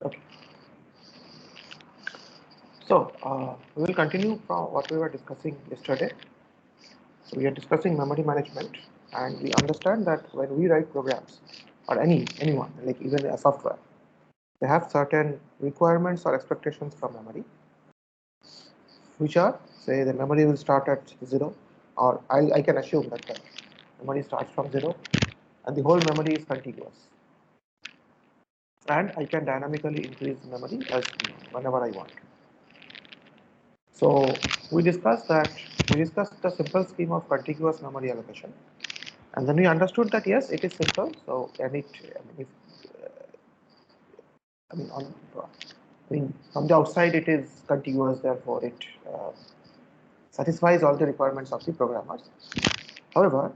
Okay. So we will continue from what we were discussing yesterday. So we are discussing memory management, and we understand that when we write programs, or anyone, like even a software, they have certain requirements or expectations from memory, which are, say, the memory will start at 0, or I can assume that the memory starts from 0, and the whole memory is contiguous, and I can dynamically increase memory as whenever I want. So we discussed the simple scheme of contiguous memory allocation, and then we understood that yes, it is simple. So and it, I mean, if, I mean, on, I mean, from the outside it is contiguous, therefore it satisfies all the requirements of the programmers. However,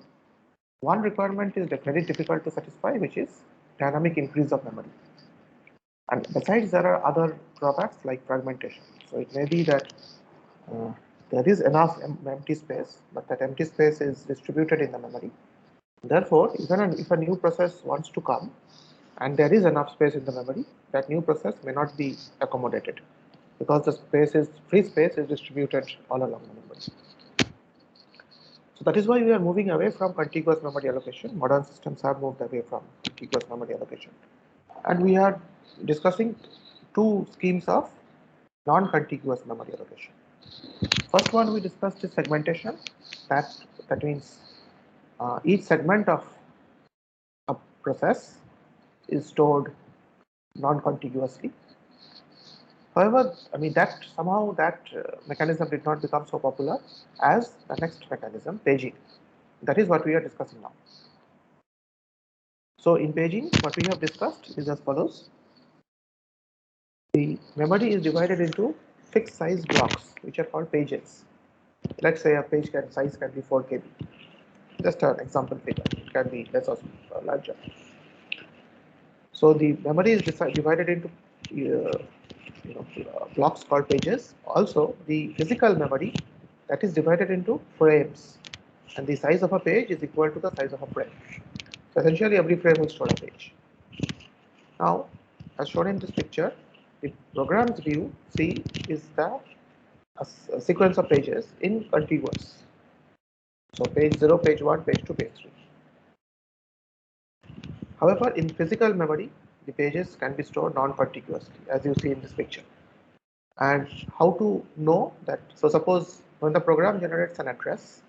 one requirement is very difficult to satisfy, which is dynamic increase of memory. And besides, there are other drawbacks like fragmentation. So it may be that uh, there is enough empty space, but that empty space is distributed in the memory. Therefore, even if a new process wants to come and there is enough space in the memory, that new process may not be accommodated because the free space is distributed all along the memory. So that is why we are moving away from contiguous memory allocation. Modern systems have moved away from contiguous memory allocation. And we are discussing two schemes of non-contiguous memory allocation. First one we discussed is segmentation. That that means each segment of a process is stored non-contiguously. However, I mean that somehow that mechanism did not become so popular as the next mechanism, paging. That is what we are discussing now. So in paging, what we have discussed is as follows. The memory is divided into fixed size blocks, which are called pages. Let's say a page size can be 4 KB. Just an example figure. It can be less or larger. So the memory is divided into blocks called pages. Also, the physical memory that is divided into frames, and the size of a page is equal to the size of a frame. So essentially, every frame will store a page. Now, as shown in this picture, the program's view C is a sequence of pages in contiguous. So page 0, page 1, page 2, page 3. However, in physical memory, the pages can be stored non-contiguously, as you see in this picture. And how to know that? So suppose when the program generates an address,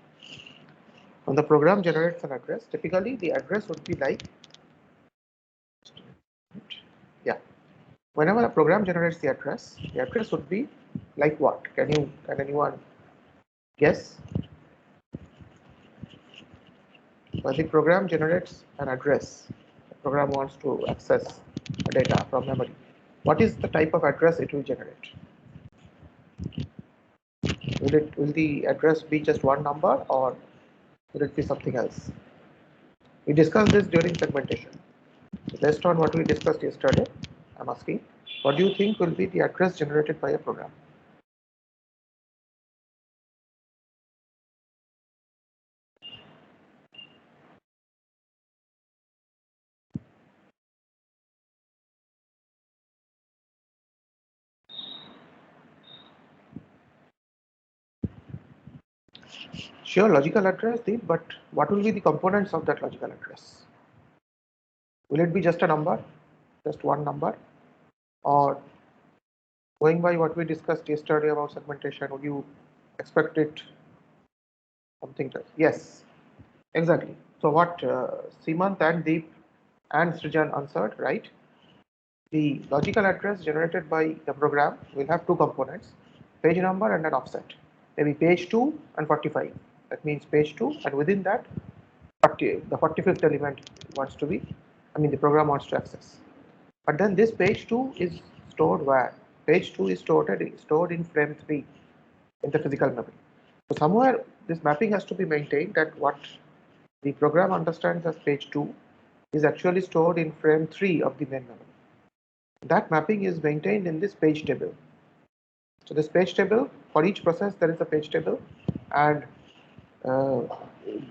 typically the address would be like, yeah, whenever a program generates the address would be like what? Can anyone guess? When the program generates an address, the program wants to access data from memory. What is the type of address it will generate? Will the address be just one number, or will it be something else? We discussed this during segmentation. Based on what we discussed yesterday, I'm asking, what do you think will be the address generated by a program? Sure, logical address, Deep, but what will be the components of that logical address? Will it be just a number, just one number, or going by what we discussed yesterday about segmentation, would you expect it something to? Yes, exactly. So what Simant and Deep and Srijan answered, right? The logical address generated by the program will have two components, page number and an offset. Maybe page 2 and 45. That means page 2, and within that, the 45th element wants to be, the program wants to access. But then this page 2 is stored where? Page 2 is stored in frame 3 in the physical memory. So somewhere this mapping has to be maintained that what the program understands as page 2 is actually stored in frame 3 of the main memory. That mapping is maintained in this page table. So this page table, for each process there is a page table, and uh,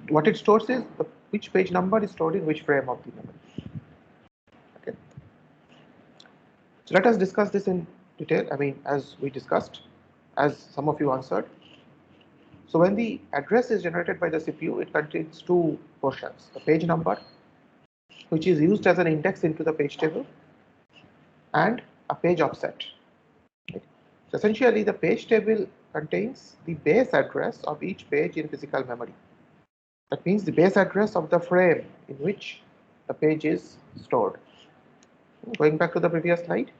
what it stores is which page number is stored in which frame of the memory. Okay. So let us discuss this in detail. I mean, as we discussed, as some of you answered. So when the address is generated by the CPU, it contains two portions: the page number, which is used as an index into the page table, and a page offset. So essentially, the page table contains the base address of each page in physical memory. That means the base address of the frame in which the page is stored. Going back to the previous slide,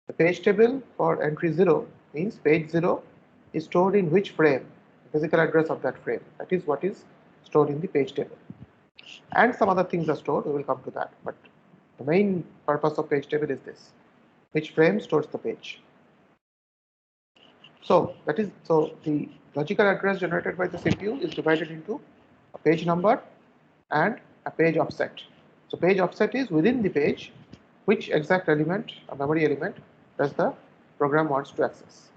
the page table for entry 0 means page 0 is stored in which frame, the physical address of that frame. That is what is stored in the page table. And some other things are stored, we will come to that. But the main purpose of page table is this: which frame stores the page. So the logical address generated by the CPU is divided into a page number and a page offset. So page offset is within the page which exact element, a memory element, does the program wants to access.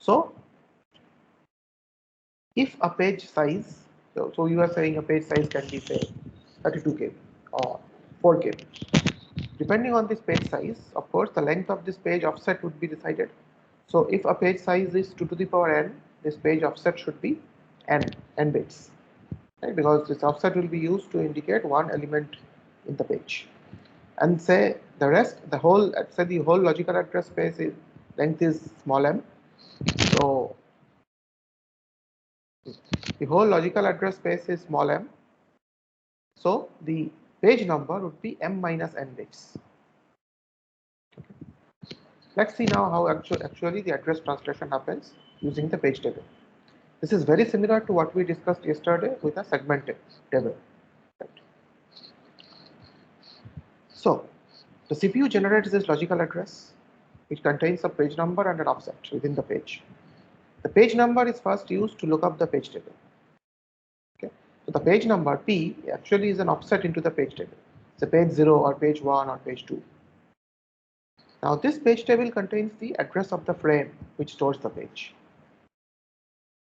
So if a page size, so you are saying a page size can be, say, 32 KB or 4 KB. Depending on this page size, of course, the length of this page offset would be decided. So if a page size is 2 to the power n, this page offset should be n bits, right? Because this offset will be used to indicate one element in the page. And say the rest, the whole logical address space is length is small m. So the whole logical address space is small m. So the page number would be m minus n bits. Okay. Let's see now how actually the address translation happens using the page table. This is very similar to what we discussed yesterday with a segmented table. Right. So the CPU generates this logical address, which contains a page number and an offset within the page. The page number is first used to look up the page table. Okay. So the page number P actually is an offset into the page table. It's a page 0 or page 1 or page 2. Now this page table contains the address of the frame which stores the page.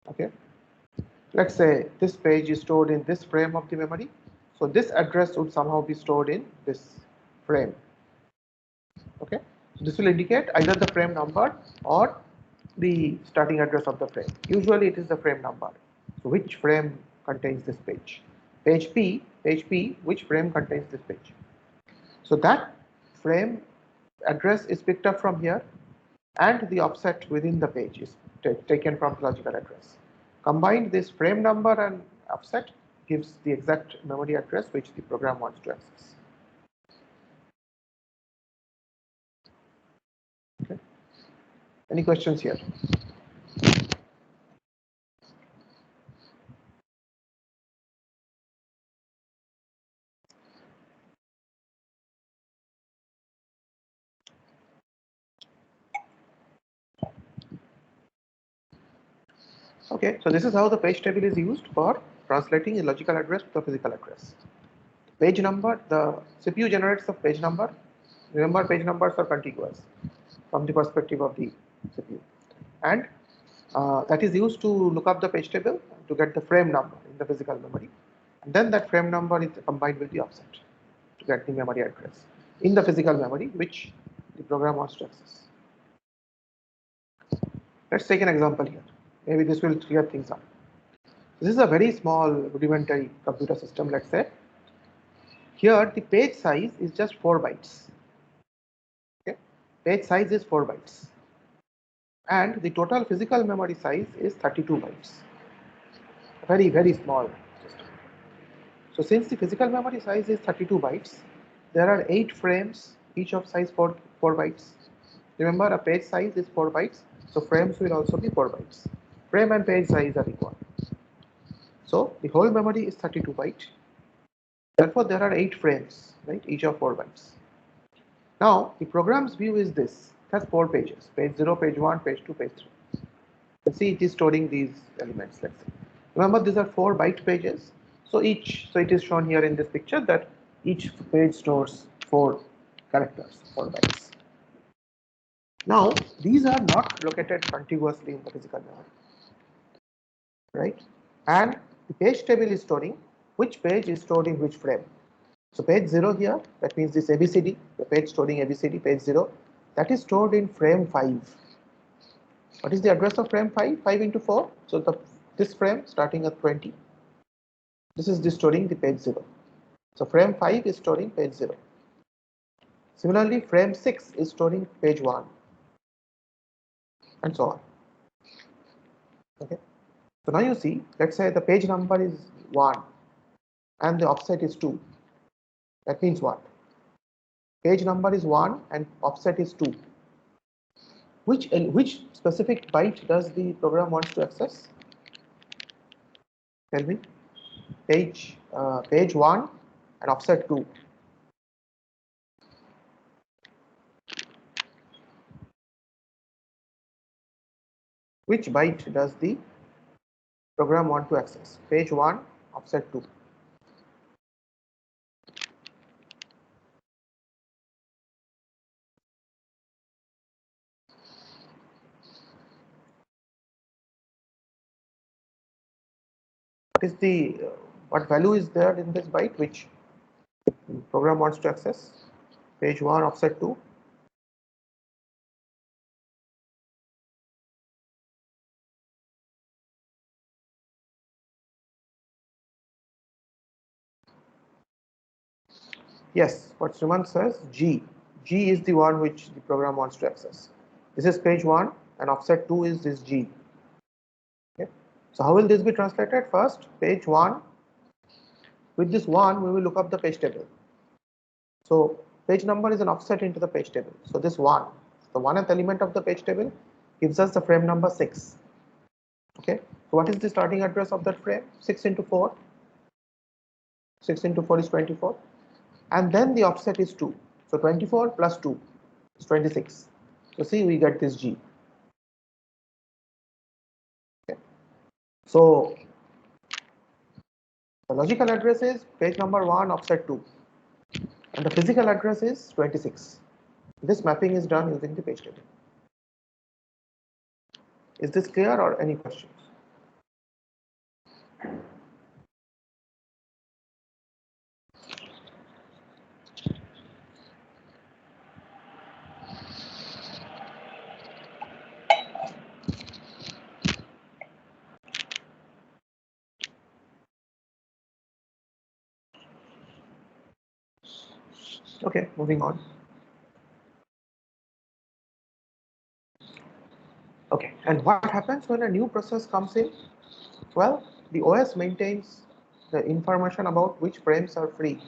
Okay. Let's say this page is stored in this frame of the memory. So this address would somehow be stored in this frame. Okay. So this will indicate either the frame number or the starting address of the frame. Usually it is the frame number. So which frame contains this page? Page P, which frame contains this page? So that frame address is picked up from here, and the offset within the page is taken from logical address. Combined, this frame number and offset gives the exact memory address which the program wants to access. Okay. Any questions here? Okay, so this is how the page table is used for translating a logical address to a physical address. Page number, the CPU generates the page number. Remember, page numbers are contiguous from the perspective of the CPU. And that is used to look up the page table to get the frame number in the physical memory. And then that frame number is combined with the offset to get the memory address in the physical memory which the program wants to access. Let's take an example here. Maybe this will clear things up. This is a very small rudimentary computer system, let's say. Here the page size is just 4 bytes. Okay? Page size is 4 bytes. And the total physical memory size is 32 bytes. Very, very small system. So since the physical memory size is 32 bytes, there are 8 frames, each of size 4 bytes. Remember, a page size is 4 bytes, so frames will also be 4 bytes. Frame and page size are equal. So the whole memory is 32 bytes. Therefore, there are 8 frames, right? Each of 4 bytes. Now, the program's view is this. It has 4 pages: page 0, page 1, page 2, page 3. Let's see, it is storing these elements. Let's say. Remember, these are 4 byte pages. So it is shown here in this picture that each page stores 4 characters, 4 bytes. Now, these are not located contiguously in the physical memory, right? And the page table is storing which page is stored in which frame. So page 0 here, that means this ABCD, the page storing ABCD, page 0, that is stored in frame 5. What is the address of frame 5? 5 into 4. So this frame starting at 20. This is the storing the page 0. So frame 5 is storing page 0. Similarly, frame 6 is storing page 1, and so on. Okay. So now you see, let's say the page number is 1 and the offset is 2. That means what? Page number is 1 and offset is 2. Which specific byte does the program wants to access? Tell me. Page 1 and offset 2. Which byte does the program want to access? Page 1, offset 2. What value is there in this byte which program wants to access? Page 1, offset 2. Yes, what Sriman says, G. G is the one which the program wants to access. This is page 1 and offset 2 is this G. Okay. So how will this be translated? First, page 1. With this 1, we will look up the page table. So page number is an offset into the page table. So this 1, the 1th element of the page table, gives us the frame number 6. Okay. So what is the starting address of that frame? 6 into 4. 6 into 4 is 24. And then the offset is 2. So 24 plus 2 is 26. So see, we get this G. Okay. So the logical address is page number 1, offset 2. And the physical address is 26. This mapping is done using the page table. Is this clear or any questions? Okay, moving on. Okay, and what happens when a new process comes in? Well, the OS maintains the information about which frames are free.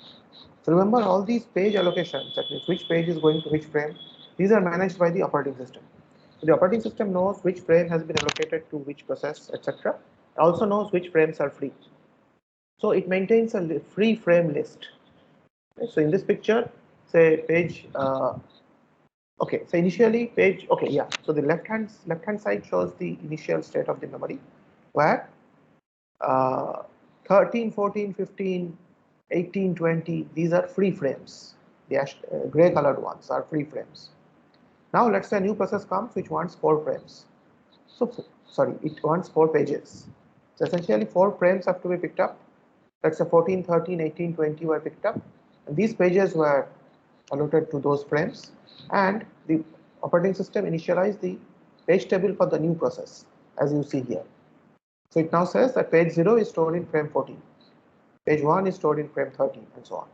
So remember all these page allocations, that means which page is going to which frame, these are managed by the operating system. So the operating system knows which frame has been allocated to which process, etc. It also knows which frames are free. So it maintains a free frame list. Okay, so in this picture, say page, okay, so initially page, okay, yeah. So the left hand side shows the initial state of the memory, where 13, 14, 15, 18, 20, these are free frames. The gray colored ones are free frames. Now let's say a new process comes which wants 4 frames. So sorry, it wants 4 pages. So essentially 4 frames have to be picked up. Let's say 14, 13, 18, 20 were picked up. And these pages were allotted to those frames. And the operating system initialized the page table for the new process, as you see here. So it now says that page 0 is stored in frame 14. Page 1 is stored in frame 13, and so on.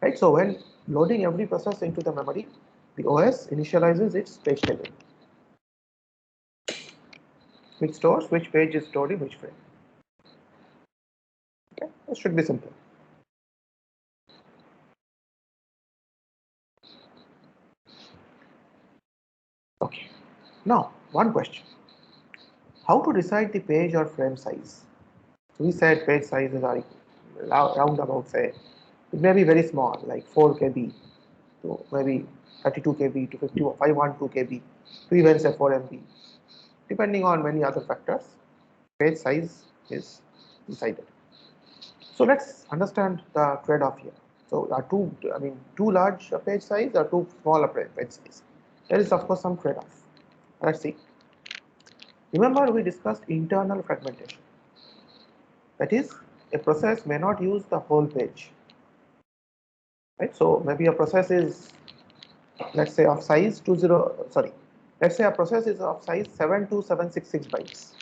Right? So when loading every process into the memory, the OS initializes its page table, which stores which page is stored in which frame. Okay, this should be simple. Okay, now one question: how to decide the page or frame size? So we said page sizes are round about, say, it may be very small, like 4 KB to maybe 32 KB to 512 KB to even say 4 MB. Depending on many other factors, page size is decided. So let's understand the trade-off here. So two large page size or two smaller page size. There is of course some trade-off. Let's see. Remember we discussed internal fragmentation. That is, a process may not use the whole page. right? So maybe a process is, let's say, of size let's say a process is of size 72766 bytes,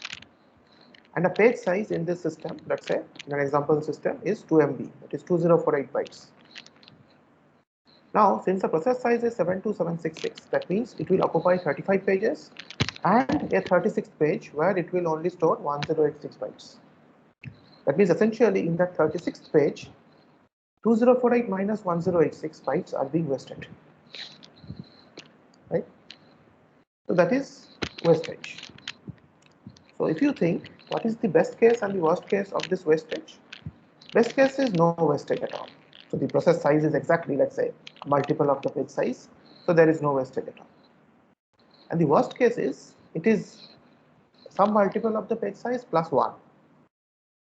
and a page size in this system, let's say in an example system, is 2 MB, that is 2048 bytes. Now, since the process size is 72766, that means it will occupy 35 pages and a 36th page where it will only store 1086 bytes. That means essentially in that 36th page, 2048 minus 1086 bytes are being wasted, right? So that is wastage. So if you think what is the best case and the worst case of this wastage, best case is no wastage at all. So the process size is exactly, let's say, a multiple of the page size, so there is no wastage at all. And the worst case is it is some multiple of the page size plus 1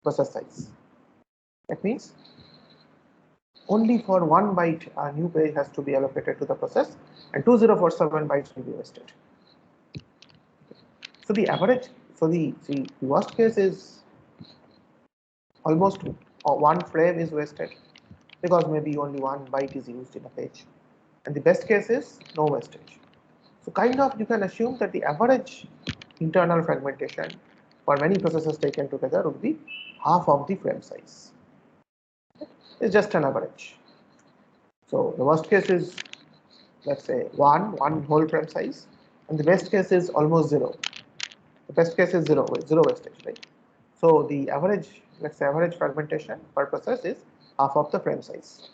process size. That means only for 1 byte a new page has to be allocated to the process, and 2047 bytes will be wasted. So the average, so the worst case is almost 1 frame is wasted because maybe only 1 byte is used in a page, and the best case is no wastage. So kind of you can assume that the average internal fragmentation for many processes taken together would be half of the frame size. It's just an average. So the worst case is, let's say, one whole frame size, and the best case is almost 0. The best case is zero wastage, right? So the average, let's say, average fragmentation per process is half of the frame size.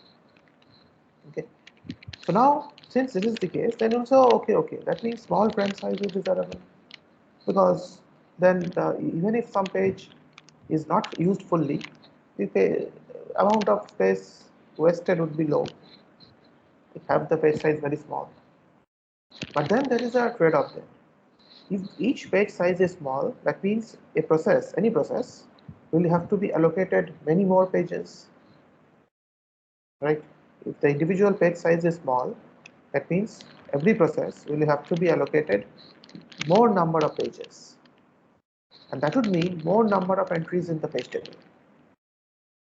Okay. So now, since this is the case, then also okay, that means small frame size is desirable, because then even if some page is not used fully, the amount of space wasted would be low. We have the page size very small. But then there is a trade-off there. If each page size is small, that means a process, any process, will have to be allocated many more pages, right? If the individual page size is small, that means every process will have to be allocated more number of pages, and that would mean more number of entries in the page table,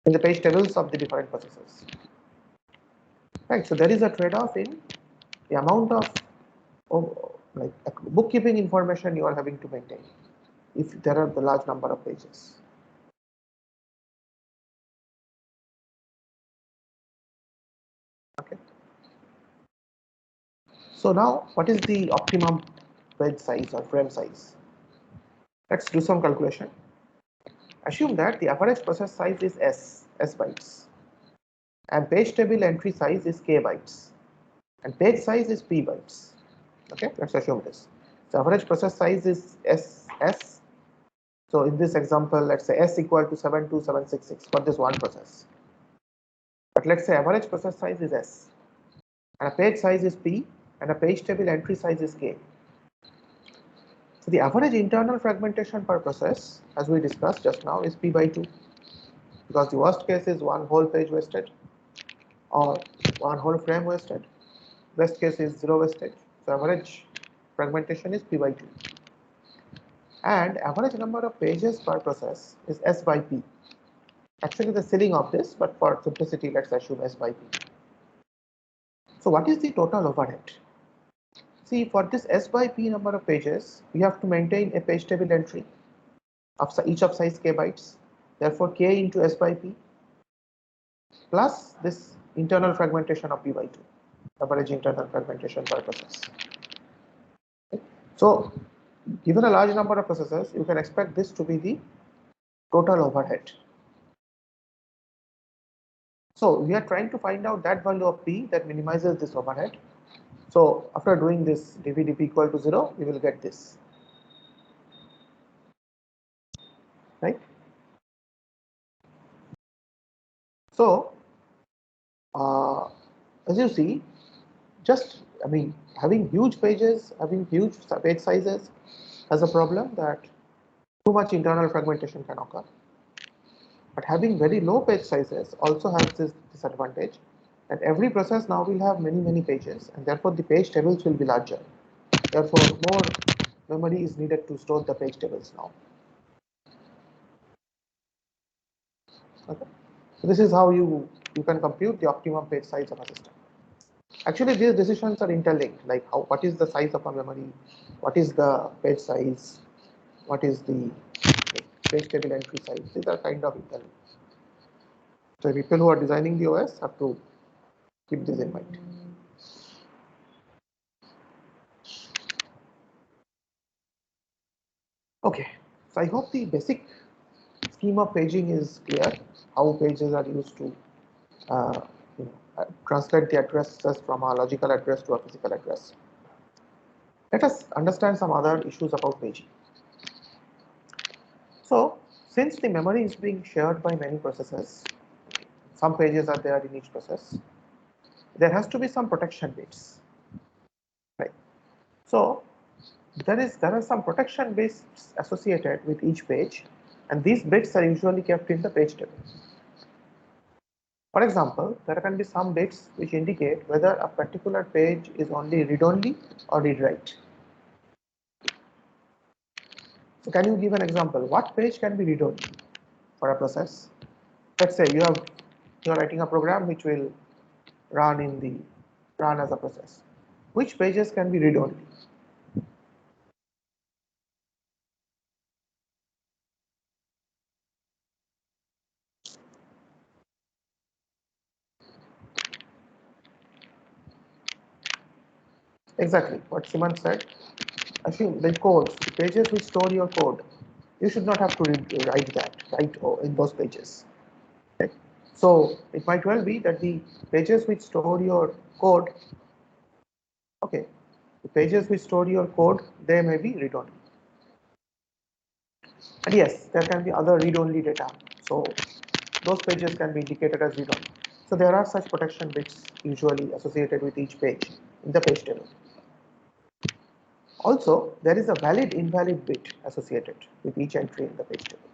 in the page tables of the different processes, right? So there is a trade-off in the amount of like bookkeeping information you are having to maintain if there are the large number of pages. Okay. So now, what is the optimum page size or frame size? Let's do some calculation. Assume that the average process size is s bytes, and page table entry size is k bytes, and page size is p bytes. Okay, let's assume this. The average process size is s. So in this example, let's say s equal to 72766 for this one process. But let's say average process size is s, and a page size is p, and a page table entry size is k. So the average internal fragmentation per process, as we discussed just now, is p by 2, because the worst case is one whole page wasted or one whole frame wasted. Best case is 0 wastage. So average fragmentation is p by 2. And average number of pages per process is s by p. Actually the ceiling of this, but for simplicity, let's assume s by p. So what is the total overhead? See, for this s by p number of pages, we have to maintain a page table entry of each of size k bytes. Therefore, k into s by p plus this internal fragmentation of p by 2, average internal fragmentation per process. Okay. So, given a large number of processes, you can expect this to be the total overhead. So, we are trying to find out that value of p that minimizes this overhead. So, after doing this dp equal to 0, we will get this, right? So, as you see, having huge pages, having huge page sizes has a problem that too much internal fragmentation can occur. But having very low page sizes also has this disadvantage, and every process now will have many pages, and therefore the page tables will be larger. Therefore, more memory is needed to store the page tables now. Okay. So this is how you you can compute the optimum page size of a system. Actually, these decisions are interlinked, like what is the size of a memory, what is the page size, what is the page table entry size. These are kind of interlinked. So people who are designing the OS have to keep this in mind. Okay, so I hope the basic scheme of paging is clear, how pages are used to translate the addresses from a logical address to a physical address. Let us understand some other issues about paging. So, since the memory is being shared by many processes, some pages are there in each process, there has to be some protection bits, right? So, there are some protection bits associated with each page, and these bits are usually kept in the page table. For example, there can be some bits which indicate whether a particular page is only read-only or read-write. So can you give an example? What page can be read-only for a process? Let's say you are writing a program which will run as a process. Which pages can be read-only? Exactly what Simon said. I think the codes, the pages which store your code, you should not have to write in those pages. Okay. So it might well be that the pages which store your code, okay, the pages which store your code, they may be read-only. And yes, there can be other read-only data. So those pages can be indicated as read-only. So there are such protection bits usually associated with each page in the page table. Also, there is a valid invalid bit associated with each entry in the page table.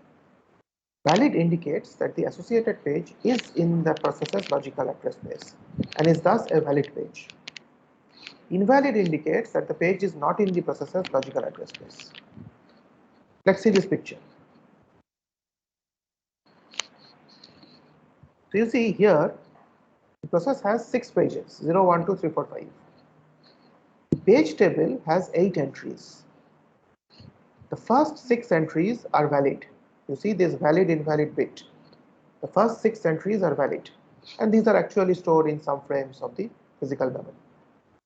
Valid indicates that the associated page is in the processor's logical address space and is thus a valid page. Invalid indicates that the page is not in the processor's logical address space. Let's see this picture. So you see here, the process has 6 pages, 0, 1, 2, 3, 4, 5. The page table has 8 entries. The first 6 entries are valid. You see this valid invalid bit. The first 6 entries are valid, and these are actually stored in some frames of the physical memory.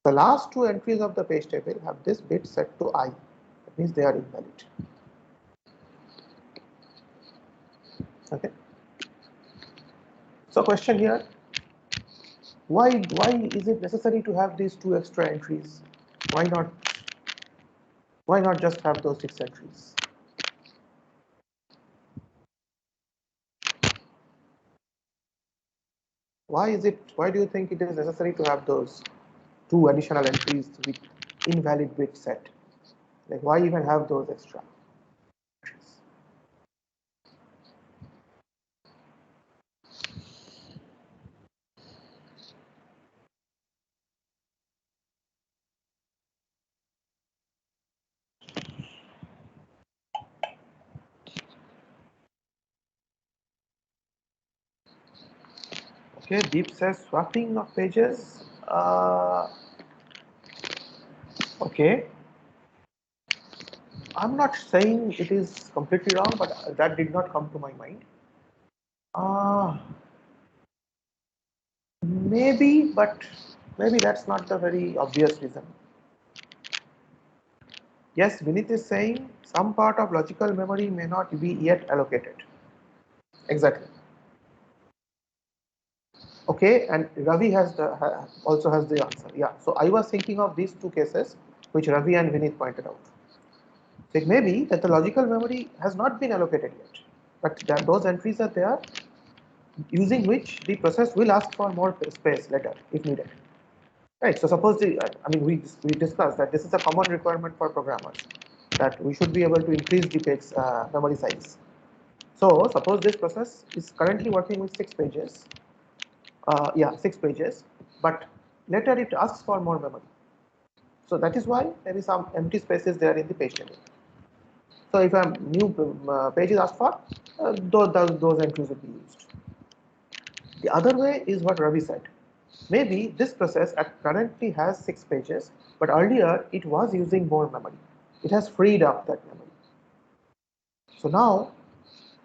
The last 2 entries of the page table have this bit set to I. That means they are invalid. Okay. So question here, why is it necessary to have these 2 extra entries? Why not just have those 6 entries? Why do you think it is necessary to have those 2 additional entries with invalid bit set? Like, why even have those extra entries? Okay, Deep says swapping of pages. Okay, I'm not saying it is completely wrong, but that did not come to my mind. Maybe, but maybe that's not the very obvious reason. Yes, Vinith is saying some part of logical memory may not be yet allocated. Exactly. Okay, and Ravi also has the answer. Yeah, so I was thinking of these 2 cases which Ravi and Vinith pointed out. So it may be that the logical memory has not been allocated yet, but those entries are there, using which the process will ask for more space later if needed. Right. So suppose we discussed that this is a common requirement for programmers, that we should be able to increase the page memory size. So suppose this process is currently working with 6 pages. 6 pages, but later it asks for more memory. So that is why there is some empty spaces there in the page table. So if a new page is asked for, those entries will be used. The other way is what Ravi said. Maybe this process currently has 6 pages, but earlier it was using more memory. It has freed up that memory. So now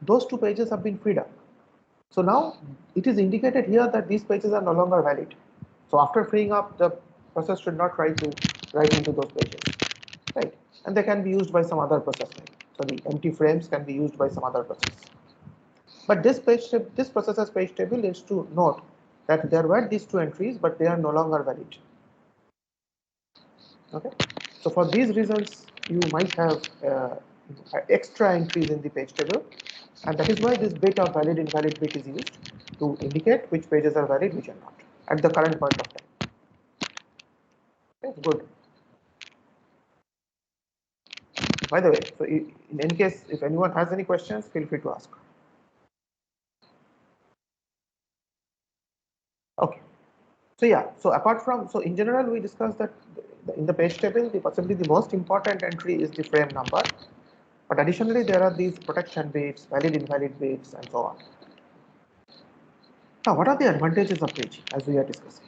those 2 pages have been freed up. So now it is indicated here that these pages are no longer valid. So after freeing up, the process should not try to write into those pages, right? And they can be used by some other process. So the empty frames can be used by some other process. But this processor's page table needs to note that there were these 2 entries, but they are no longer valid. Okay. So for these reasons, you might have extra entries in the page table, and that is why this bit of valid invalid bit is used to indicate which pages are valid, which are not at the current point of time. Okay, good. By the way, so in any case, if anyone has any questions, feel free to ask. Okay. So yeah, so apart from, so in general, we discussed that in the page table, possibly the most important entry is the frame number. But additionally, there are these protection bits, valid invalid bits, and so on. Now, what are the advantages of paging as we are discussing?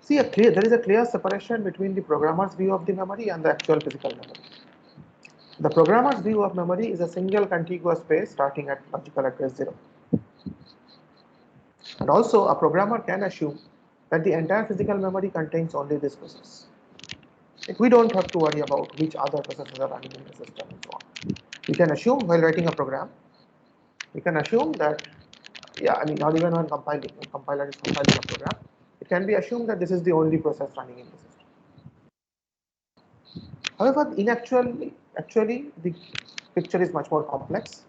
See, there is a clear separation between the programmer's view of the memory and the actual physical memory. The programmer's view of memory is a single contiguous space starting at logical address 0. And also, a programmer can assume that the entire physical memory contains only this process. We don't have to worry about which other processes are running in the system and so on. We can assume while writing a program, we can assume that, yeah, I mean, not even when compiling, when compiler is compiling a program, it can be assumed that this is the only process running in the system. However, actually, the picture is much more complex.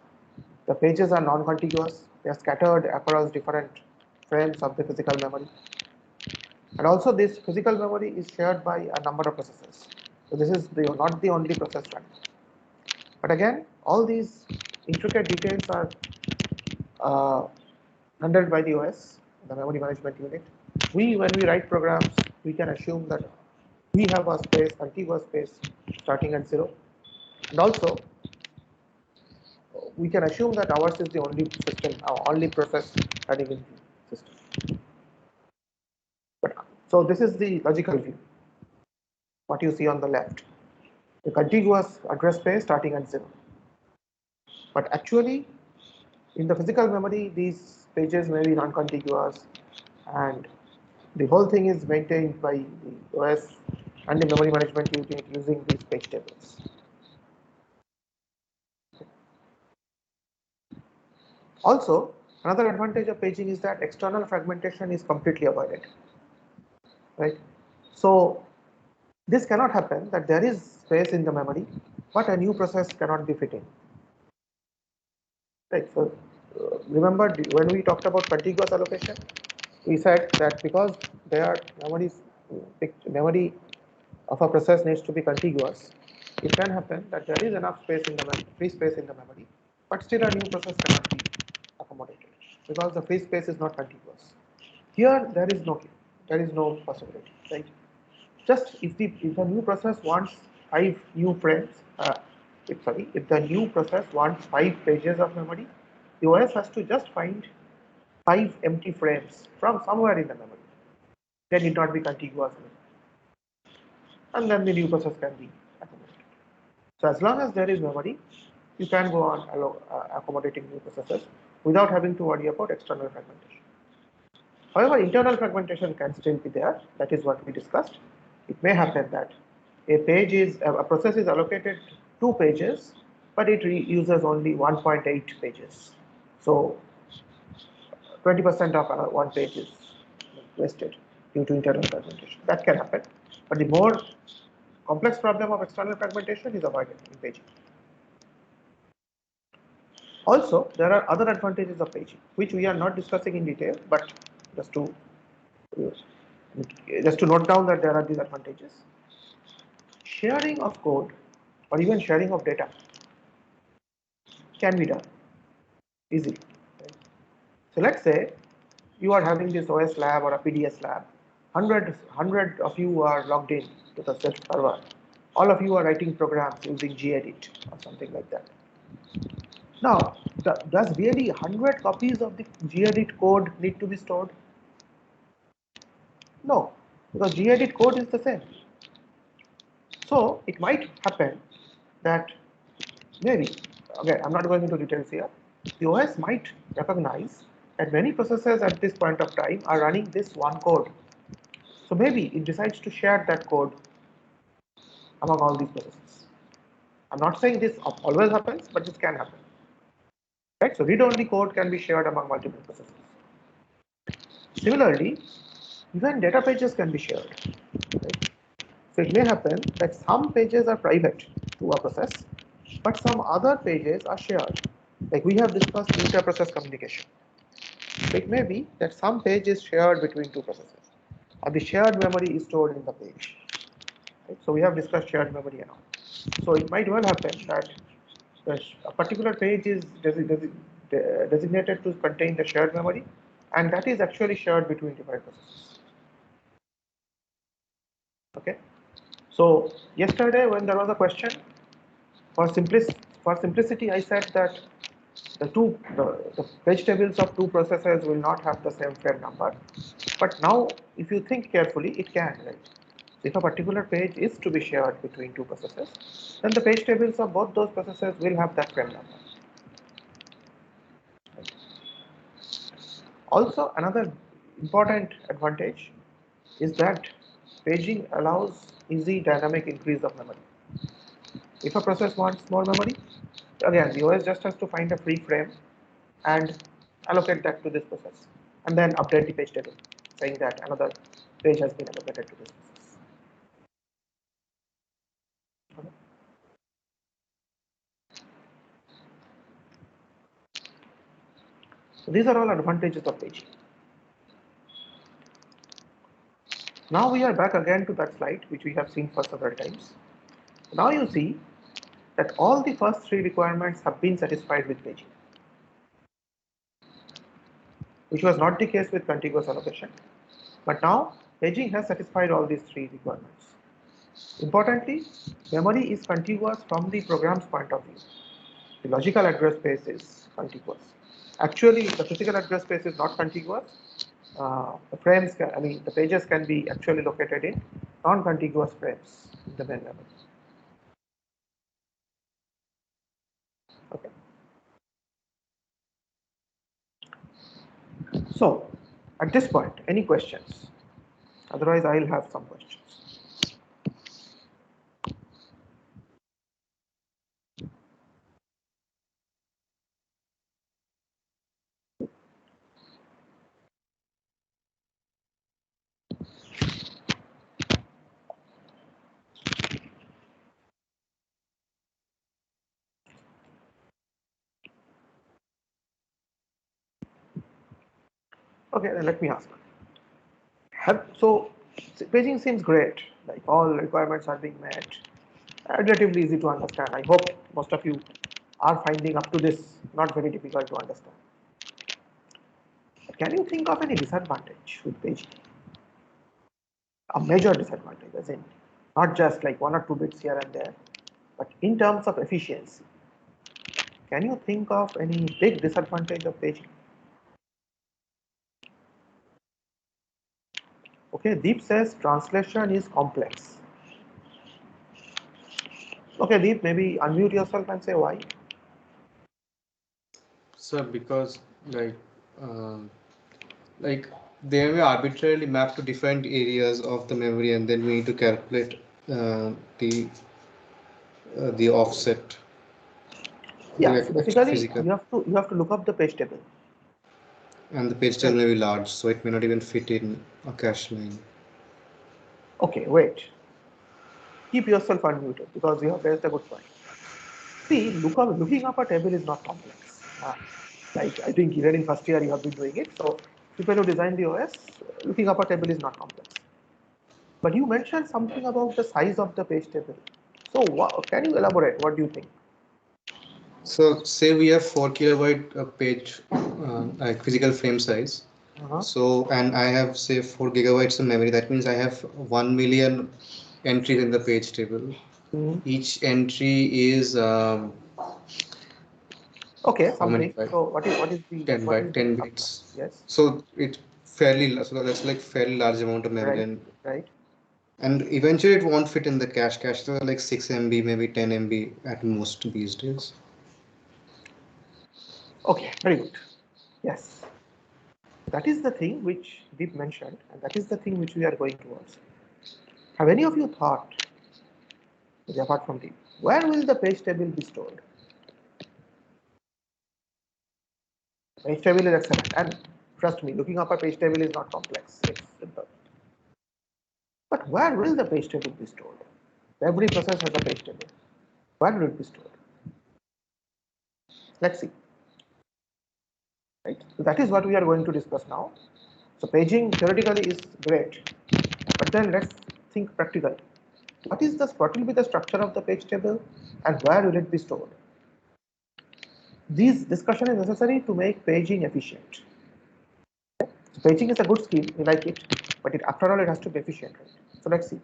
The pages are non-contiguous. They are scattered across different frames of the physical memory. And also, this physical memory is shared by a number of processes. So this is not the only process running. But again, all these intricate details are handled by the OS, the memory management unit. When we write programs, we can assume that we have a space, contiguous space, starting at 0. And also, we can assume that ours is the only system, only process running in the system. So this is the logical view, what you see on the left, the contiguous address space starting at 0. But actually, in the physical memory, these pages may be non-contiguous, and the whole thing is maintained by the OS and the memory management unit using these page tables. Also, another advantage of paging is that external fragmentation is completely avoided, right? So this cannot happen, that there is space in the memory, but a new process cannot be fit in. Right. So remember when we talked about contiguous allocation, we said that because their memory of a process needs to be contiguous, it can happen that there is enough space in the memory, free space in the memory, but still a new process cannot be accommodated because the free space is not contiguous. Here there is no possibility, right? Just if the new process wants 5 new frames, if the new process wants 5 pages of memory, the OS has to just find 5 empty frames from somewhere in the memory. They need not be contiguous, and then the new process can be accommodated. So as long as there is memory, you can go on accommodating new processes without having to worry about external fragmentation. However, internal fragmentation can still be there. That is what we discussed. It may happen that a process is allocated 2 pages, but it uses only 1.8 pages. So 20% of one page is wasted due to internal fragmentation. That can happen. But the more complex problem of external fragmentation is avoided in paging. Also, there are other advantages of paging, which we are not discussing in detail, but just to note down that there are these advantages. Sharing of code or even sharing of data can be done easily. So let's say you are having this OS lab or a PDS lab. 100 of you are logged in to the server. All of you are writing programs using gedit or something like that. Now, does really 100 copies of the gedit code need to be stored? No, because gedit code is the same. So it might happen that maybe, okay, I'm not going into details here, the OS might recognize that many processes at this point of time are running this one code. So maybe it decides to share that code among all these processes. I'm not saying this always happens, but this can happen. Right? So read-only code can be shared among multiple processes. Similarly, even data pages can be shared. Right? So it may happen that some pages are private to a process, but some other pages are shared. Like we have discussed inter-process communication. So it may be that some page is shared between two processes, or the shared memory is stored in the page. Right? So we have discussed shared memory and all. So it might well happen that a particular page is designated to contain the shared memory, and that is actually shared between different processes. Okay. So yesterday, when there was a question, for simplicity, I said that the page tables of two processes will not have the same frame number. But now, if you think carefully, it can. Right? So if a particular page is to be shared between two processes, then the page tables of both those processes will have that frame number. Also, another important advantage is that paging allows easy dynamic increase of memory. If a process wants more memory, again, the OS just has to find a free frame and allocate that to this process, and then update the page table, saying that another page has been allocated to this process. Okay. So these are all advantages of paging. Now we are back again to that slide, which we have seen for several times. Now you see that all the first three requirements have been satisfied with paging, which was not the case with contiguous allocation. But now paging has satisfied all these three requirements. Importantly, memory is contiguous from the program's point of view. The logical address space is contiguous. Actually, the physical address space is not contiguous. The pages can be actually located in non-contiguous frames in the main memory. Okay. So, at this point, any questions? Otherwise, I'll have some questions. Okay, then let me ask. So, paging seems great, like all requirements are being met, relatively easy to understand. I hope most of you are finding up to this not very difficult to understand. But can you think of any disadvantage with paging? A major disadvantage, as in not just like 1 or 2 bits here and there, but in terms of efficiency. Can you think of any big disadvantage of paging? Okay, Deep says translation is complex. Okay, Deep, maybe unmute yourself and say why. Sir, because like they may arbitrarily map to different areas of the memory, and then we need to calculate the offset. Yeah, so basically Physical. you have to look up the page table. And the page table may be large, so it may not even fit in a cache line. Okay, wait. Keep yourself unmuted because you have raised a good point. See, looking up a table is not complex. Like I think even in first year you have been doing it. So people who design the OS, looking up a table is not complex. But you mentioned something about the size of the page table. So can you elaborate? What do you think? So say we have 4 kilobyte page like physical frame size. So and I have say 4 gigabytes of memory. That means I have 1 million entries in the page table. Each entry is Okay, How many something. bytes? So what is the 10 what by is 10 the bits. yes, So it's fairly, so that's like fairly large amount of memory, right, right. and eventually it won't fit in the cache. Caches are like 6 MB, maybe 10 MB at most these days. Okay, very good. Yes, that is the thing which Deep mentioned, and that is the thing which we are going towards. Have any of you thought, apart from Deep, where will the page table be stored? Page table is excellent, and trust me, looking up a page table is not complex. It's simple. But where will the page table be stored? Every process has a page table. Where will it be stored? Let's see. Right. So that is what we are going to discuss now. So paging theoretically is great, but then let's think practically. What will be the structure of the page table, and where will it be stored? This discussion is necessary to make paging efficient. So paging is a good skill, we like it, but after all it has to be efficient. Right? So let's see.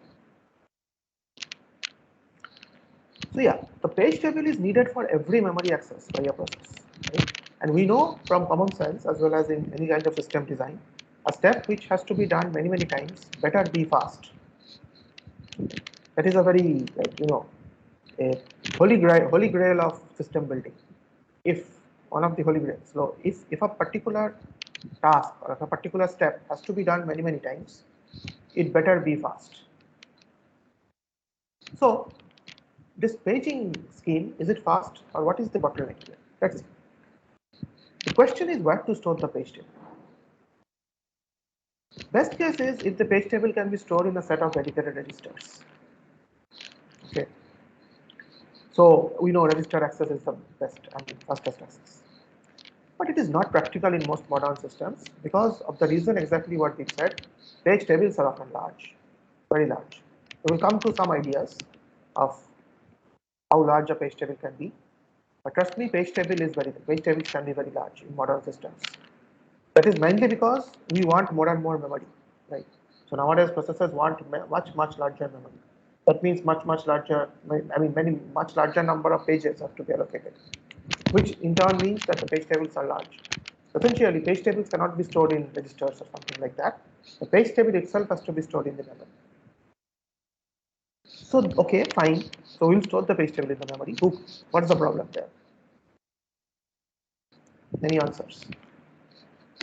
So yeah, the page table is needed for every memory access by a process. Right? And we know from common sense as well as in any kind of system design, a step which has to be done many times better be fast. That is a very, like, a holy grail of system building. If one of the holy grails. So if a particular task or if a particular step has to be done many times, it better be fast. So this paging scheme, is it fast or what is the bottleneck here? Let's see. The question is where to store the page table. Best case is if the page table can be stored in a set of dedicated registers. Okay. So we know register access is the best and fastest access. But it is not practical in most modern systems because of the reason exactly what we said. Page tables are often large, very large. We will come to some ideas of how large a page table can be. But trust me, page tables can be very large in modern systems. That is mainly because we want more and more memory, right? So nowadays processors want much larger memory. That means much larger. I mean, much larger number of pages have to be allocated, which in turn means that the page tables are large. Essentially, page tables cannot be stored in registers or something like that. The page table itself has to be stored in the memory. So, okay, fine. So we'll store the page table in the memory. What's the problem there? Any answers?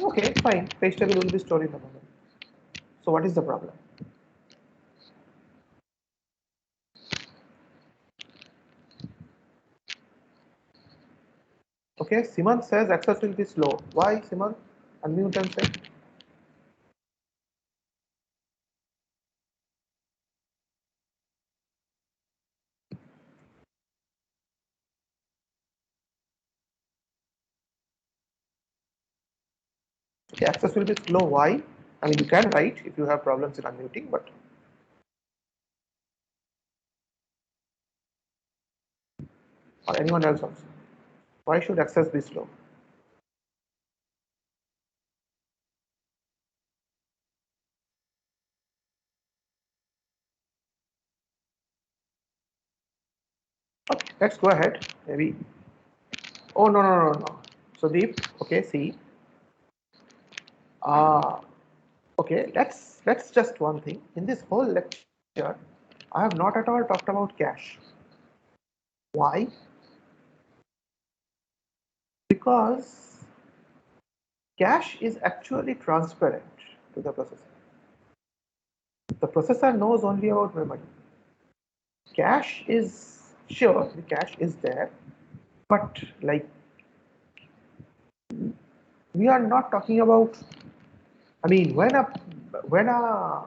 Okay, fine. Page table will be stored in the memory. So what is the problem? Okay, Simon says access will be slow. Why, Simon? Unmute and say. Okay, access will be slow. Why? I mean, you can write if you have problems in unmuting, but or anyone else also. Why should access be slow? Okay, let's go ahead. Maybe. Oh no. So Deep. Okay, see. Okay. Let's just one thing. In this whole lecture, I have not at all talked about cache. Why? Because cache is actually transparent to the processor. The processor knows only about memory. Cache is sure the cache is there, but like we are not talking about. I mean, when a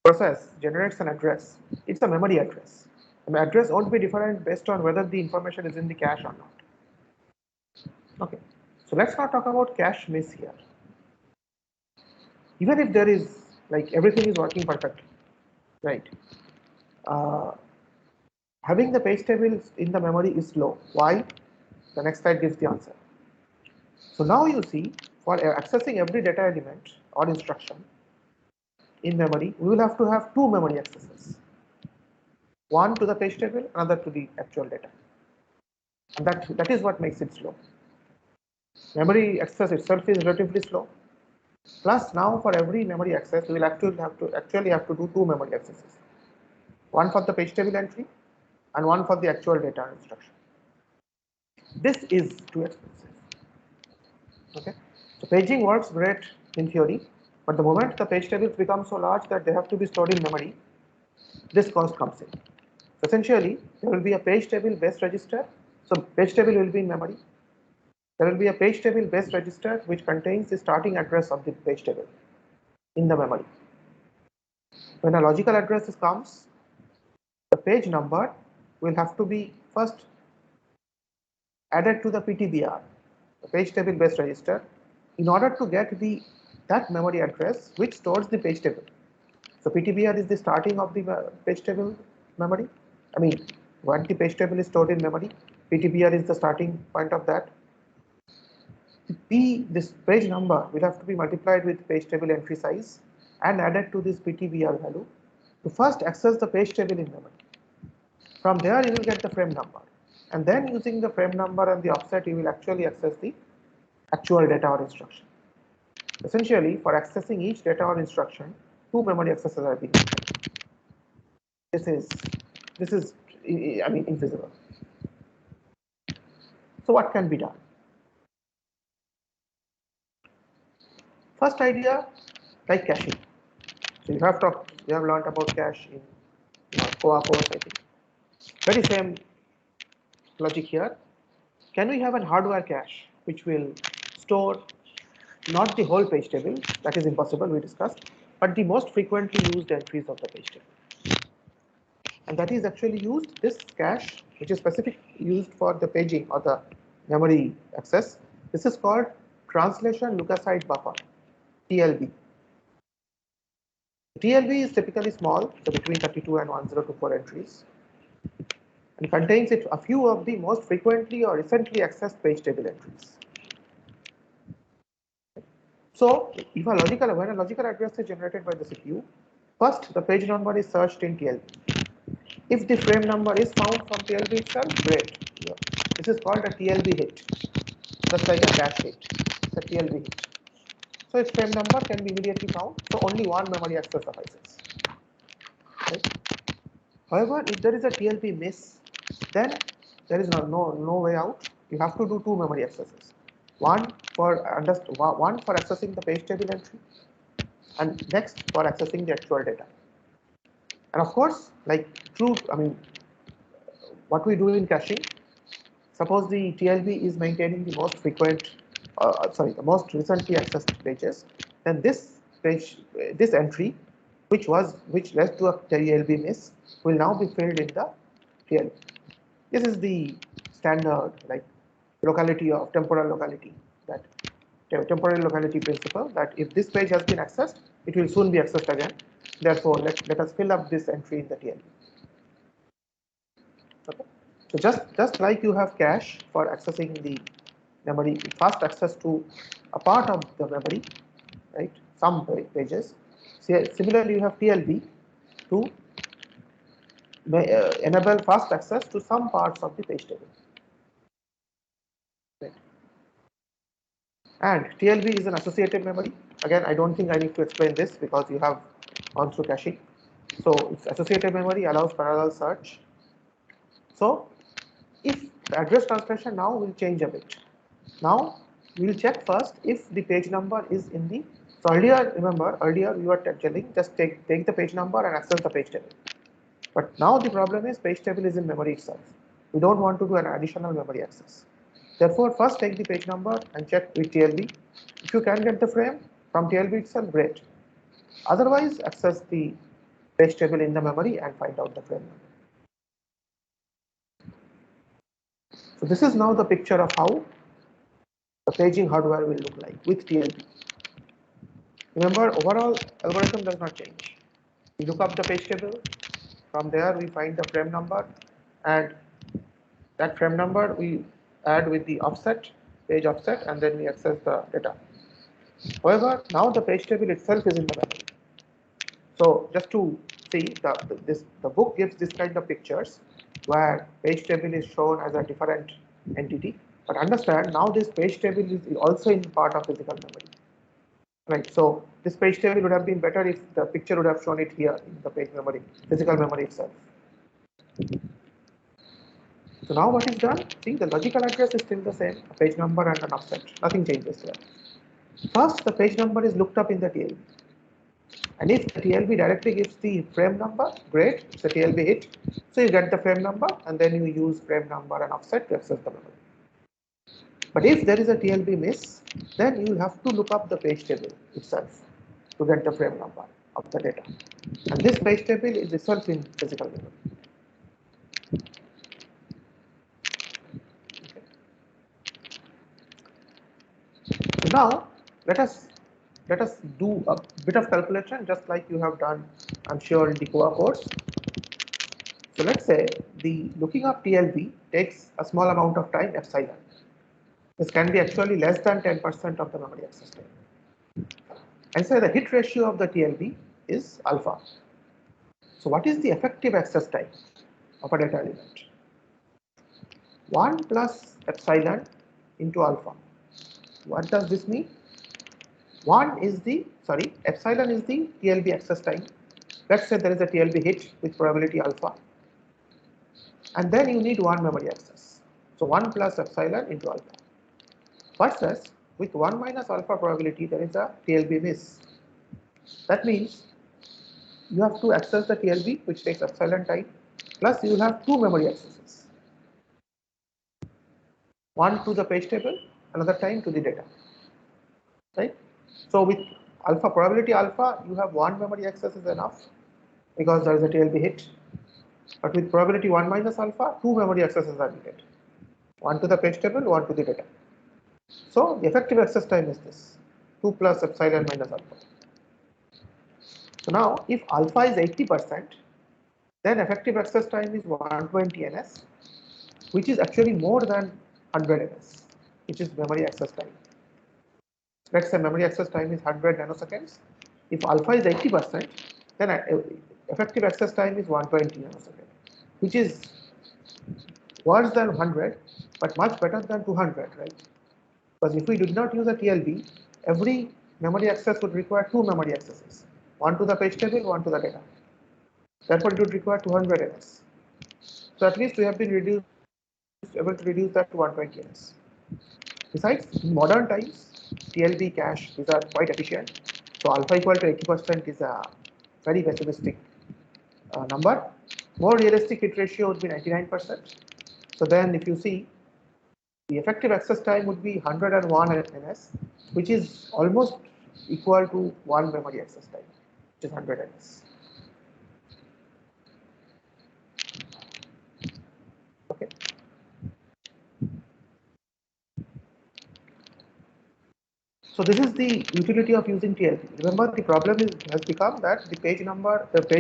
process generates an address, it's a memory address. The address won't be different based on whether the information is in the cache or not. Okay, so let's not talk about cache miss here. Even if there is, like, everything is working perfectly, right? Uh, Having the page tables in the memory is slow. Why? The next slide gives the answer. So now you see, for accessing every data element or instruction in memory, we will have to have two memory accesses. One to the page table, another to the actual data. and that is what makes it slow. Memory access itself is relatively slow. Plus, now for every memory access, we will actually have to do two memory accesses, one for the page table entry and one for the actual data instruction. This is too expensive. Okay, so paging works great in theory, but the moment the page tables become so large that they have to be stored in memory, this cost comes in. So essentially, there will be a page table based register. So page table will be in memory. There will be a page table based register which contains the starting address of the page table in the memory. When a logical address comes, the page number will have to be first added to the PTBR, the page table based register, in order to get that memory address which stores the page table. So PTBR is the starting of the page table memory. I mean, when the page table is stored in memory, PTBR is the starting point of that. This page number will have to be multiplied with page table entry size and added to this PTBR value to first access the page table in memory. From there, you will get the frame number, and then using the frame number and the offset, you will actually access the actual data or instruction. Essentially, for accessing each data or instruction, two memory accesses are being made. This is, I mean, infeasible. So what can be done? First idea, like caching. So you have learned about cache in COA course, I think. Very same logic here. Can we have a hardware cache which will store not the whole page table, that is impossible, we discussed, but the most frequently used entries of the page table. And that is actually used, this cache, which is specifically used for the paging or the memory access. This is called translation look-aside buffer, TLB. TLB is typically small, so between 32 and 1024 entries, and contains a few of the most frequently or recently accessed page table entries. So, when a logical address is generated by the CPU, first the page number is searched in TLB. If the frame number is found from TLB itself, great. Yeah. This is called a TLB hit, just like a cache hit. It's a TLB hit. So its frame number can be immediately found. So only one memory access suffices. Right? However, if there is a TLB miss, then there is no way out. You have to do two memory accesses. One for accessing the page table entry, and next for accessing the actual data. And of course, like what we do in caching, suppose the TLB is maintaining the most the most recently accessed pages, then this entry, which led to a TLB miss, will now be filled in the TLB. This is the standard temporal locality, that temporal locality principle, that if this page has been accessed, it will soon be accessed again. Therefore, let us fill up this entry in the TLB. Okay. So just like you have cache for accessing the memory, fast access to a part of the memory, right? Some pages. Similarly, you have TLB to enable fast access to some parts of the page table. Right. And TLB is an associative memory. Again, I don't think I need to explain this because you have gone through caching. So it's associative memory, allows parallel search. So if the address translation now will change a bit. Now we will check first if the page number is in the. So earlier we were telling just take the page number and access the page table. But now the problem is page table is in memory itself. We don't want to do an additional memory access. Therefore, first take the page number and check with TLB. If you can get the frame from TLB itself, great. Otherwise, access the page table in the memory and find out the frame number. So this is now the picture of how the paging hardware will look like with TLB. Remember, overall algorithm does not change. We look up the page table. From there, we find the frame number, and that frame number we add with the offset, page offset, and then we access the data. However, now the page table itself is in the memory. So just to see, the book gives this kind of pictures where page table is shown as a different entity. But understand now this page table is also in part of physical memory. Right, so this page table would have been better if the picture would have shown it here in the page memory, physical memory itself. So now what is done? See, the logical address is still the same, a page number and an offset. Nothing changes here. First, the page number is looked up in the TLB. And if the TLB directly gives the frame number, great, it's a TLB hit. So you get the frame number and then you use frame number and offset to access the memory. But if there is a TLB miss, then you will have to look up the page table itself to get the frame number of the data. And this page table is itself in physical memory. Okay. So now let us do a bit of calculation just like you have done, I'm sure, in the COA course. So let's say the looking up TLB takes a small amount of time, epsilon. This can be actually less than 10% of the memory access time. And so the hit ratio of the TLB is alpha. So what is the effective access time of a data element? 1 plus epsilon into alpha. What does this mean? Epsilon is the TLB access time. Let's say there is a TLB hit with probability alpha. And then you need 1 memory access. So 1 plus epsilon into alpha. Versus with 1 minus alpha probability, there is a TLB miss. That means you have to access the TLB, which takes epsilon time, plus you will have 2 memory accesses. One to the page table, another time to the data. Right? So with alpha probability alpha, you have 1 memory access is enough because there is a TLB hit. But with probability 1 minus alpha, 2 memory accesses are needed. 1 to the page table, 1 to the data. So the effective access time is this, 2 plus epsilon minus alpha. So now if alpha is 80%, then effective access time is 120 ns, which is actually more than 100 ns, which is memory access time. Let's say memory access time is 100 nanoseconds. If alpha is 80%, then effective access time is 120 nanoseconds, which is worse than 100, but much better than 200, right? Because if we did not use a TLB, every memory access would require 2 memory accesses, 1 to the page table, 1 to the data. Therefore, it would require 200 ns. So at least we have been able to reduce that to 120 ns. Besides, in modern times, TLB cache, these are quite efficient. So alpha equal to 80% is a very pessimistic number. More realistic hit ratio would be 99%. So then if you see, the effective access time would be 101 ns, which is almost equal to 1 memory access time, which is 100 ns. Okay. So this is the utility of using TLB. Remember, the problem has become that the page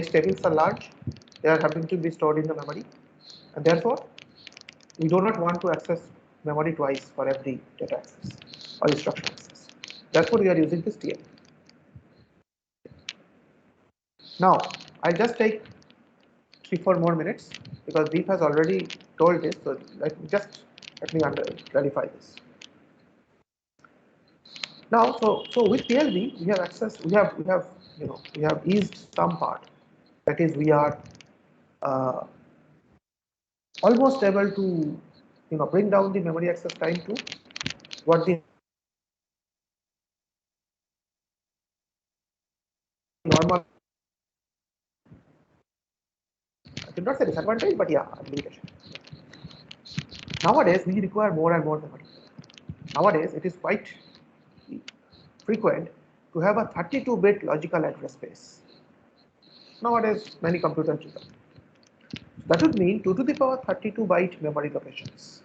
tables are large. They are having to be stored in the memory, and therefore we do not want to access memory twice for every data access or instruction access. Therefore, we are using this TLB. Now, I'll just take 3-4 more minutes because Deep has already told this. So let me clarify this. Now, so with TLB, we have access. We have eased some part. That is, we are almost able to bring down the memory access time to what the normal, I should not say disadvantage, but yeah, limitation. Nowadays we require more and more memory. Nowadays it is quite frequent to have a 32-bit logical address space. Nowadays many computers do that. That would mean 2 to the power 32 byte memory locations.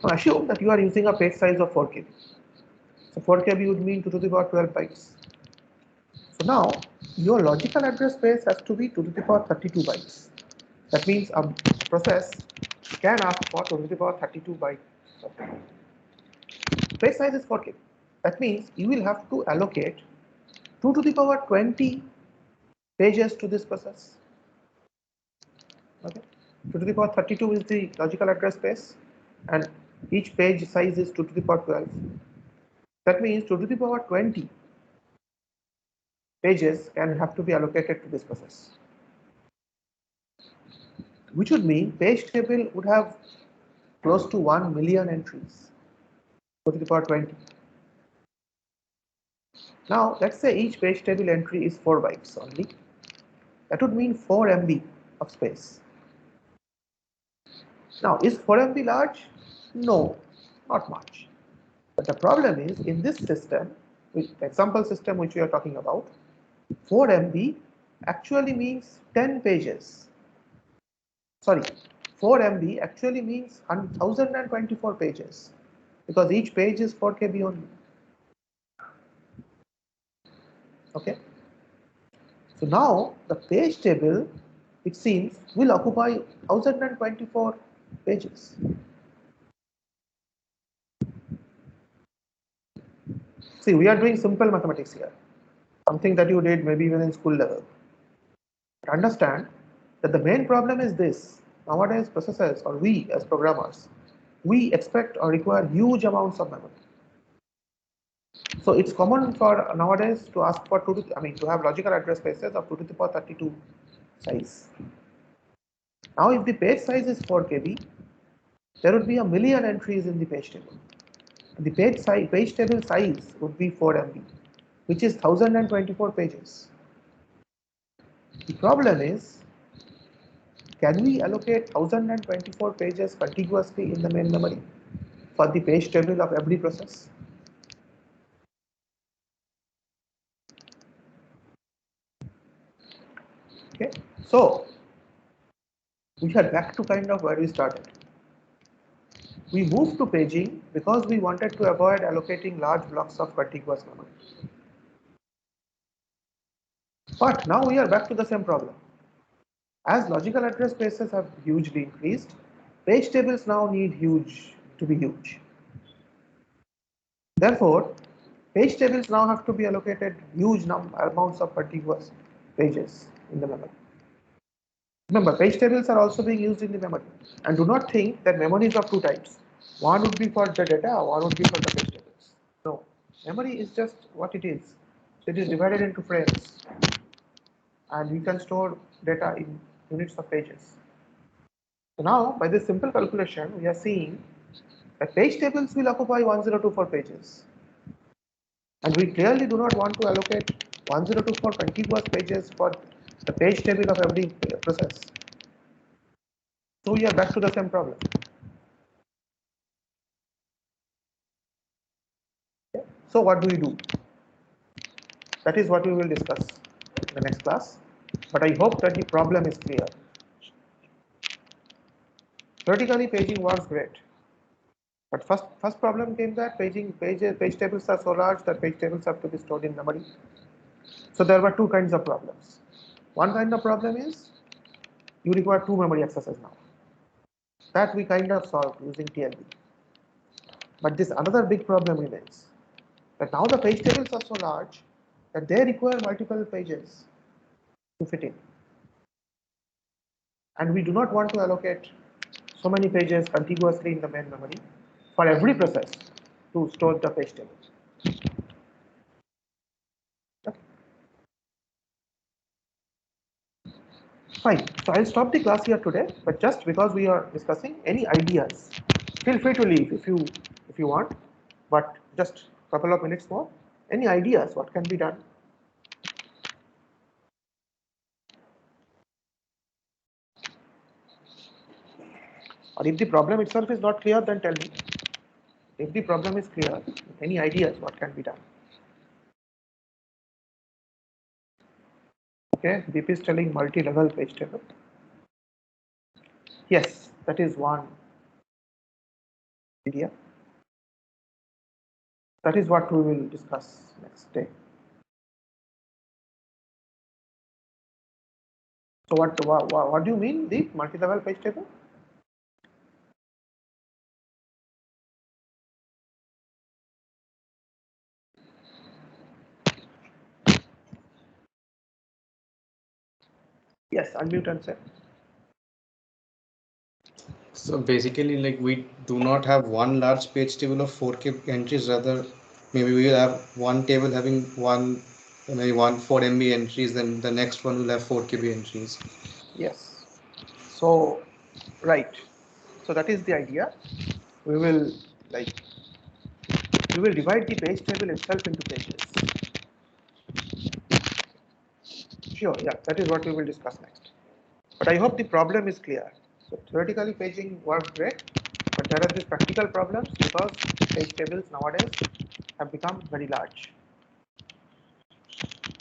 Now assume that you are using a page size of 4 KB. So 4 KB would mean 2 to the power 12 bytes. So now your logical address space has to be 2 to the power 32 bytes. That means a process can ask for 2 to the power 32 bytes of data. Page size is 4 KB. That means you will have to allocate 2 to the power 20 pages to this process. Okay. 2 to the power 32 is the logical address space, and each page size is 2 to the power 12. That means 2 to the power 20 pages can have to be allocated to this process, which would mean page table would have close to 1 million entries, 2 to the power 20. Now, let's say each page table entry is 4 bytes only. That would mean 4 MB of space. Now, is 4 MB large? No, not much. But the problem is, in this system, with the example system which we are talking about, 4 MB actually means 10 pages. Sorry, 4 MB actually means 1024 pages, because each page is 4 KB only. Okay. So now the page table, it seems, will occupy 1024 pages. See, we are doing simple mathematics here, something that you did maybe even in school level. But understand that the main problem is this: nowadays processors, or we as programmers, we expect or require huge amounts of memory. So it's common for nowadays to ask for to have logical address spaces of 2 to the power 32 size. Now, if the page size is 4 KB, there would be a million entries in the page table. The page table size would be 4 MB, which is 1024 pages. The problem is, can we allocate 1024 pages contiguously in the main memory for the page table of every process? Okay, so we are back to kind of where we started. We moved to paging because we wanted to avoid allocating large blocks of contiguous memory. But now we are back to the same problem. As logical address spaces have hugely increased, page tables now need to be huge. Therefore, page tables now have to be allocated huge amounts of contiguous pages in the memory. Remember, page tables are also being used in the memory. And do not think that memory is of two types. One would be for the data, one would be for the page tables. No, memory is just what it is. So it is divided into frames. And you can store data in units of pages. So now, by this simple calculation, we are seeing that page tables will occupy 1024 pages. And we clearly do not want to allocate 1024 contiguous pages for the page table of every process. So we are back to the same problem. Okay. So what do we do? That is what we will discuss in the next class. But I hope that the problem is clear. Theoretically, paging works great. But first problem came that page tables are so large that page tables have to be stored in memory. So there were two kinds of problems. One kind of problem is you require two memory accesses now. That we kind of solved using TLB. But this another big problem remains, that now the page tables are so large that they require multiple pages to fit in. And we do not want to allocate so many pages contiguously in the main memory for every process to store the page tables. Okay. Fine. So I'll stop the class here today, but just because we are discussing any ideas, feel free to leave if you want, but just a couple of minutes more. Any ideas what can be done? Or if the problem itself is not clear, then tell me. If the problem is clear, any ideas what can be done? Okay, BP is telling multi-level page table. Yes, that is one idea. That is what we will discuss next day. So what do you mean the multi-level page table? Yes, unmute and say. So basically, like we do not have one large page table of 4K entries, rather maybe we will have one table having maybe one 4 MB entries, then the next one will have 4 KB entries. Yes. So, right. So that is the idea. We will divide the page table itself into pages. Sure, yeah, that is what we will discuss next. But I hope the problem is clear. So theoretically paging works great, but there are these practical problems because page tables nowadays have become very large.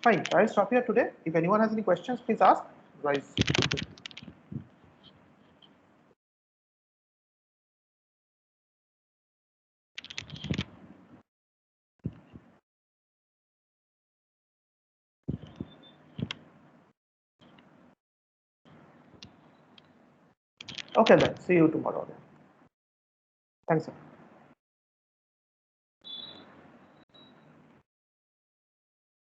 Fine, I'll stop here today. If anyone has any questions, please ask. Otherwise, okay then, see you tomorrow then. Thanks, sir.